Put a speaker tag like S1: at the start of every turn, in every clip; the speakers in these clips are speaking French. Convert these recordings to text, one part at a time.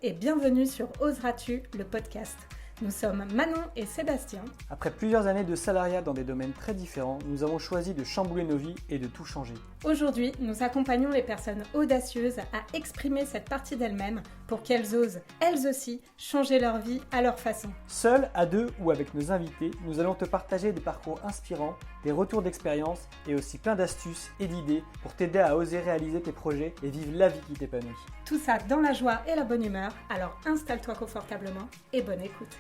S1: et bienvenue sur Oseras-tu, le podcast. Nous sommes Manon et Sébastien.
S2: Après plusieurs années de salariat dans des domaines très différents, nous avons choisi de chambouler nos vies et de tout changer.
S1: Aujourd'hui, nous accompagnons les personnes audacieuses à exprimer cette partie d'elles-mêmes pour qu'elles osent, elles aussi, changer leur vie à leur façon.
S2: Seuls, à deux ou avec nos invités, nous allons te partager des parcours inspirants, des retours d'expérience et aussi plein d'astuces et d'idées pour t'aider à oser réaliser tes projets et vivre la vie qui t'épanouit.
S1: Tout ça dans la joie et la bonne humeur, alors installe-toi confortablement et bonne écoute.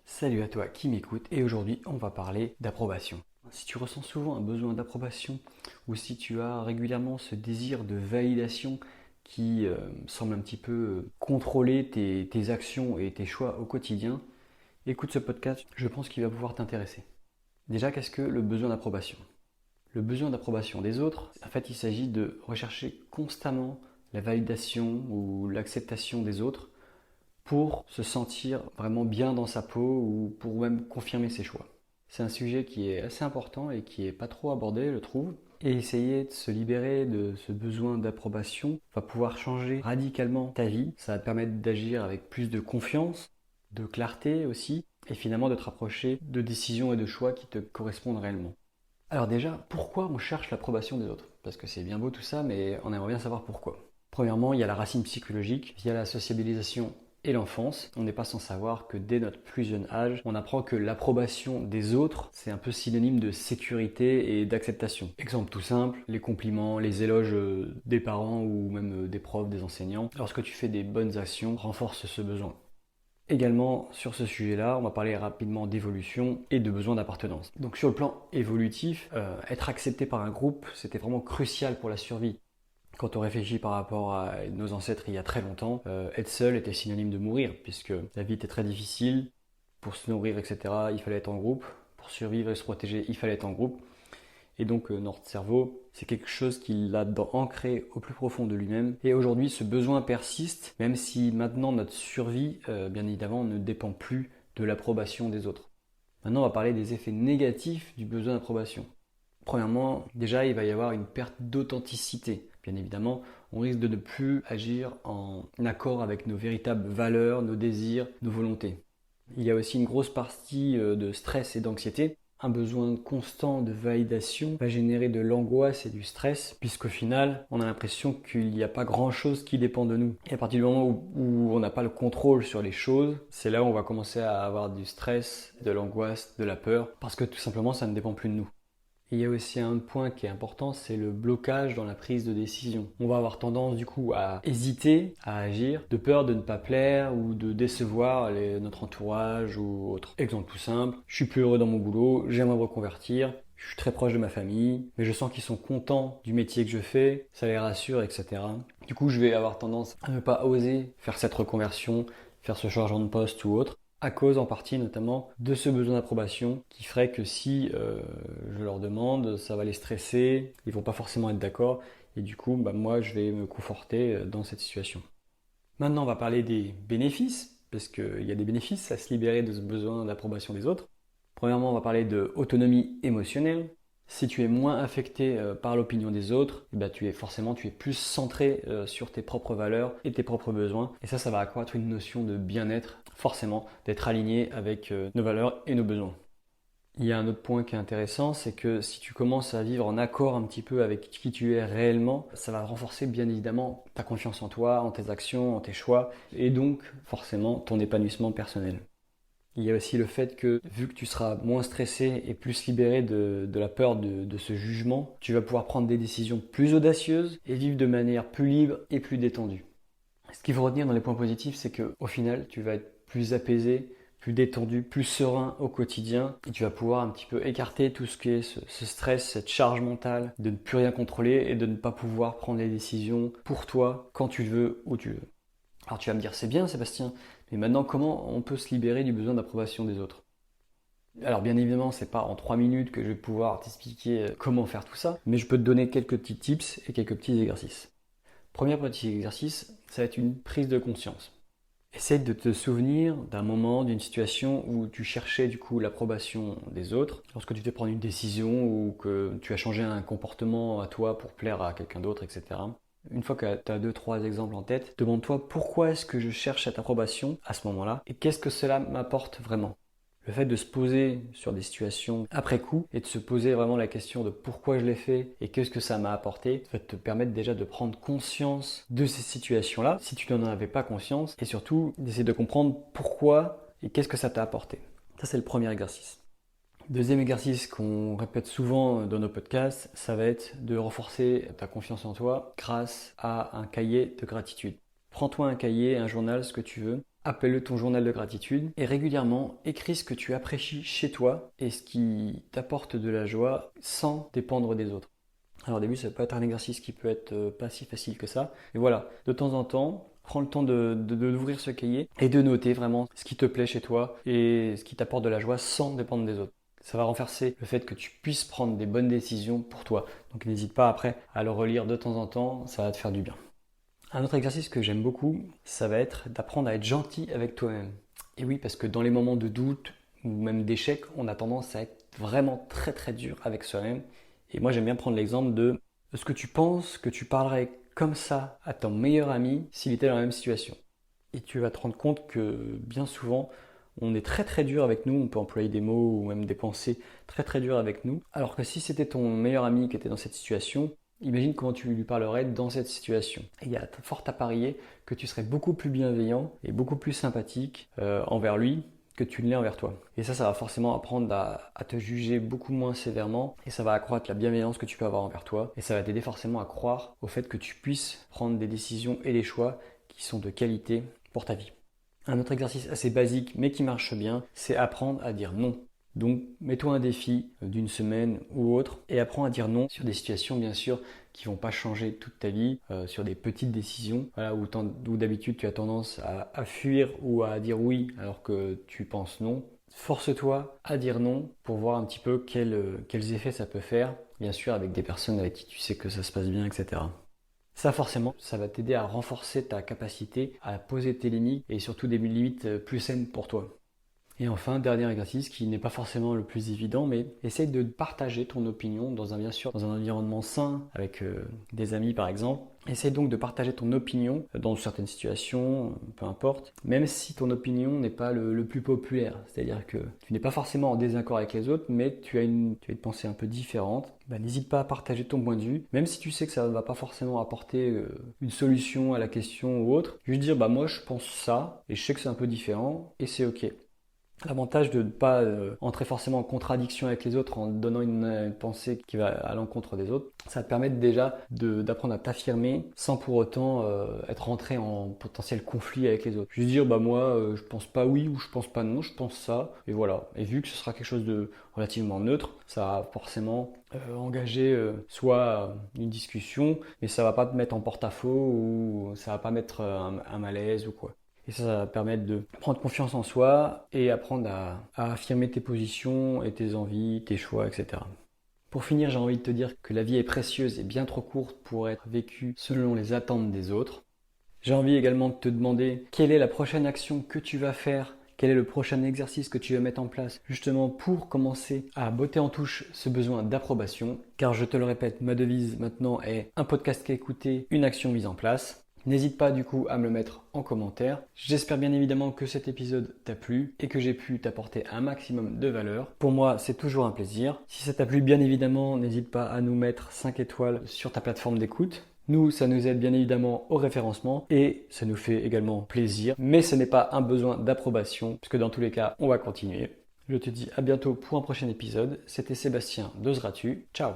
S3: Salut à toi qui m'écoute et aujourd'hui on va parler d'approbation. Si tu ressens souvent un besoin d'approbation ou si tu as régulièrement ce désir de validation qui semble un petit peu contrôler tes actions et tes choix au quotidien, écoute ce podcast, je pense qu'il va pouvoir t'intéresser. Déjà, qu'est-ce que le besoin d'approbation ? Le besoin d'approbation des autres, en fait il s'agit de rechercher constamment la validation ou l'acceptation des autres pour se sentir vraiment bien dans sa peau ou pour même confirmer ses choix. C'est un sujet qui est assez important et qui n'est pas trop abordé, je trouve. Et essayer de se libérer de ce besoin d'approbation va pouvoir changer radicalement ta vie. Ça va te permettre d'agir avec plus de confiance, de clarté aussi, et finalement de te rapprocher de décisions et de choix qui te correspondent réellement. Alors déjà, pourquoi on cherche l'approbation des autres ? Parce que c'est bien beau tout ça, mais on aimerait bien savoir pourquoi. Premièrement, il y a la racine psychologique, via la sociabilisation et l'enfance. On n'est pas sans savoir que dès notre plus jeune âge, on apprend que l'approbation des autres, c'est un peu synonyme de sécurité et d'acceptation. Exemple tout simple, les compliments, les éloges des parents ou même des profs, des enseignants. Lorsque tu fais des bonnes actions, renforce ce besoin. Également, sur ce sujet-là, on va parler rapidement d'évolution et de besoin d'appartenance. Donc sur le plan évolutif, être accepté par un groupe, c'était vraiment crucial pour la survie. Quand on réfléchit par rapport à nos ancêtres il y a très longtemps, être seul était synonyme de mourir, puisque la vie était très difficile. Pour se nourrir, etc., il fallait être en groupe. Pour survivre et se protéger, il fallait être en groupe. Et donc notre cerveau, c'est quelque chose qu'il a ancré au plus profond de lui-même. Et aujourd'hui, ce besoin persiste, même si maintenant notre survie, bien évidemment, ne dépend plus de l'approbation des autres. Maintenant, on va parler des effets négatifs du besoin d'approbation. Premièrement, déjà, il va y avoir une perte d'authenticité. Bien évidemment, on risque de ne plus agir en accord avec nos véritables valeurs, nos désirs, nos volontés. Il y a aussi une grosse partie de stress et d'anxiété. Un besoin constant de validation va générer de l'angoisse et du stress, puisqu'au final, on a l'impression qu'il n'y a pas grand-chose qui dépend de nous. Et à partir du moment où on n'a pas le contrôle sur les choses, c'est là où on va commencer à avoir du stress, de l'angoisse, de la peur, parce que tout simplement, ça ne dépend plus de nous. Il y a aussi un point qui est important, c'est le blocage dans la prise de décision. On va avoir tendance du coup à hésiter à agir, de peur de ne pas plaire ou de décevoir notre entourage ou autre. Exemple tout simple, je suis plus heureux dans mon boulot, j'aimerais me reconvertir, je suis très proche de ma famille, mais je sens qu'ils sont contents du métier que je fais, ça les rassure, etc. Du coup, je vais avoir tendance à ne pas oser faire cette reconversion, faire ce changement de poste ou autre, à cause en partie notamment de ce besoin d'approbation qui ferait que si je leur demande, ça va les stresser, ils vont pas forcément être d'accord et du coup moi je vais me conforter dans cette situation. Maintenant on va parler des bénéfices, parce qu'il y a des bénéfices à se libérer de ce besoin d'approbation des autres. Premièrement on va parler de autonomie émotionnelle. Si tu es moins affecté par l'opinion des autres, tu es plus centré sur tes propres valeurs et tes propres besoins. Et ça va accroître une notion de bien-être, forcément, d'être aligné avec nos valeurs et nos besoins. Il y a un autre point qui est intéressant, c'est que si tu commences à vivre en accord un petit peu avec qui tu es réellement, ça va renforcer bien évidemment ta confiance en toi, en tes actions, en tes choix, et donc forcément ton épanouissement personnel. Il y a aussi le fait que, vu que tu seras moins stressé et plus libéré de la peur de ce jugement, tu vas pouvoir prendre des décisions plus audacieuses et vivre de manière plus libre et plus détendue. Ce qu'il faut retenir dans les points positifs, c'est qu'au final, tu vas être plus apaisé, plus détendu, plus serein au quotidien et tu vas pouvoir un petit peu écarter tout ce qui est ce stress, cette charge mentale de ne plus rien contrôler et de ne pas pouvoir prendre les décisions pour toi, quand tu le veux, où tu veux. Alors tu vas me dire, c'est bien Sébastien, mais maintenant comment on peut se libérer du besoin d'approbation des autres ? Alors bien évidemment, c'est pas en 3 minutes que je vais pouvoir t'expliquer comment faire tout ça, mais je peux te donner quelques petits tips et quelques petits exercices. Premier petit exercice, ça va être une prise de conscience. Essaye de te souvenir d'un moment, d'une situation où tu cherchais du coup l'approbation des autres, lorsque tu devais prendre une décision ou que tu as changé un comportement à toi pour plaire à quelqu'un d'autre, etc. Une fois que tu as 2-3 exemples en tête, demande-toi pourquoi est-ce que je cherche cette approbation à ce moment-là et qu'est-ce que cela m'apporte vraiment. Le fait de se poser sur des situations après coup et de se poser vraiment la question de pourquoi je l'ai fait et qu'est-ce que ça m'a apporté, ça va te permettre déjà de prendre conscience de ces situations-là si tu n'en avais pas conscience et surtout d'essayer de comprendre pourquoi et qu'est-ce que ça t'a apporté. Ça, c'est le premier exercice. Deuxième exercice qu'on répète souvent dans nos podcasts, ça va être de renforcer ta confiance en toi grâce à un cahier de gratitude. Prends-toi un cahier, un journal, ce que tu veux. Appelle-le ton journal de gratitude et régulièrement écris ce que tu apprécies chez toi et ce qui t'apporte de la joie sans dépendre des autres. Alors au début, ça peut être un exercice qui peut être pas si facile que ça. Mais voilà, de temps en temps, prends le temps d'ouvrir ce cahier et de noter vraiment ce qui te plaît chez toi et ce qui t'apporte de la joie sans dépendre des autres. Ça va renforcer le fait que tu puisses prendre des bonnes décisions pour toi. Donc n'hésite pas après à le relire de temps en temps, ça va te faire du bien. Un autre exercice que j'aime beaucoup, ça va être d'apprendre à être gentil avec toi-même. Et oui, parce que dans les moments de doute ou même d'échec, on a tendance à être vraiment très très dur avec soi-même. Et moi j'aime bien prendre l'exemple de ce que tu penses que tu parlerais comme ça à ton meilleur ami s'il était dans la même situation. Et tu vas te rendre compte que bien souvent, on est très très dur avec nous, on peut employer des mots ou même des pensées très très dures avec nous. Alors que si c'était ton meilleur ami qui était dans cette situation, imagine comment tu lui parlerais dans cette situation. Et il y a fort à parier que tu serais beaucoup plus bienveillant et beaucoup plus sympathique envers lui que tu ne l'es envers toi. Et ça va forcément apprendre à te juger beaucoup moins sévèrement et ça va accroître la bienveillance que tu peux avoir envers toi. Et ça va t'aider forcément à croire au fait que tu puisses prendre des décisions et des choix qui sont de qualité pour ta vie. Un autre exercice assez basique mais qui marche bien, c'est apprendre à dire non. Donc mets-toi un défi d'une semaine ou autre et apprends à dire non sur des situations bien sûr qui vont pas changer toute ta vie, sur des petites décisions où d'habitude tu as tendance à fuir ou à dire oui alors que tu penses non. Force-toi à dire non pour voir un petit peu quels effets ça peut faire, bien sûr avec des personnes avec qui tu sais que ça se passe bien, etc. Ça forcément, ça va t'aider à renforcer ta capacité à poser tes limites et surtout des limites plus saines pour toi. Et enfin, dernier exercice qui n'est pas forcément le plus évident, mais essaye de partager ton opinion dans un environnement sain avec des amis par exemple. Essaye donc de partager ton opinion dans certaines situations, peu importe, même si ton opinion n'est pas le plus populaire. C'est-à-dire que tu n'es pas forcément en désaccord avec les autres, mais tu as une pensée un peu différente. N'hésite pas à partager ton point de vue, même si tu sais que ça ne va pas forcément apporter une solution à la question ou autre. Juste dire, moi je pense ça, et je sais que c'est un peu différent, et c'est ok. L'avantage de ne pas entrer forcément en contradiction avec les autres en donnant une pensée qui va à l'encontre des autres, ça va te permettre déjà d'apprendre à t'affirmer sans pour autant être rentré en potentiel conflit avec les autres. Juste dire moi je pense pas oui ou je pense pas non, je pense ça et voilà. Et vu que ce sera quelque chose de relativement neutre, ça va forcément engager soit une discussion, mais ça va pas te mettre en porte-à-faux ou ça va pas mettre un malaise ou quoi. Et ça va permettre de prendre confiance en soi et apprendre à affirmer tes positions et tes envies, tes choix, etc. Pour finir, j'ai envie de te dire que la vie est précieuse et bien trop courte pour être vécue selon les attentes des autres. J'ai envie également de te demander quelle est la prochaine action que tu vas faire, quel est le prochain exercice que tu vas mettre en place justement pour commencer à botter en touche ce besoin d'approbation. Car je te le répète, ma devise maintenant est un podcast qu'à écouter, une action mise en place. N'hésite pas du coup à me le mettre en commentaire. J'espère bien évidemment que cet épisode t'a plu et que j'ai pu t'apporter un maximum de valeur. Pour moi, c'est toujours un plaisir. Si ça t'a plu, bien évidemment, n'hésite pas à nous mettre 5 étoiles sur ta plateforme d'écoute. Nous, ça nous aide bien évidemment au référencement et ça nous fait également plaisir. Mais ce n'est pas un besoin d'approbation puisque dans tous les cas, on va continuer. Je te dis à bientôt pour un prochain épisode. C'était Sébastien d'Oseras-tu. Ciao!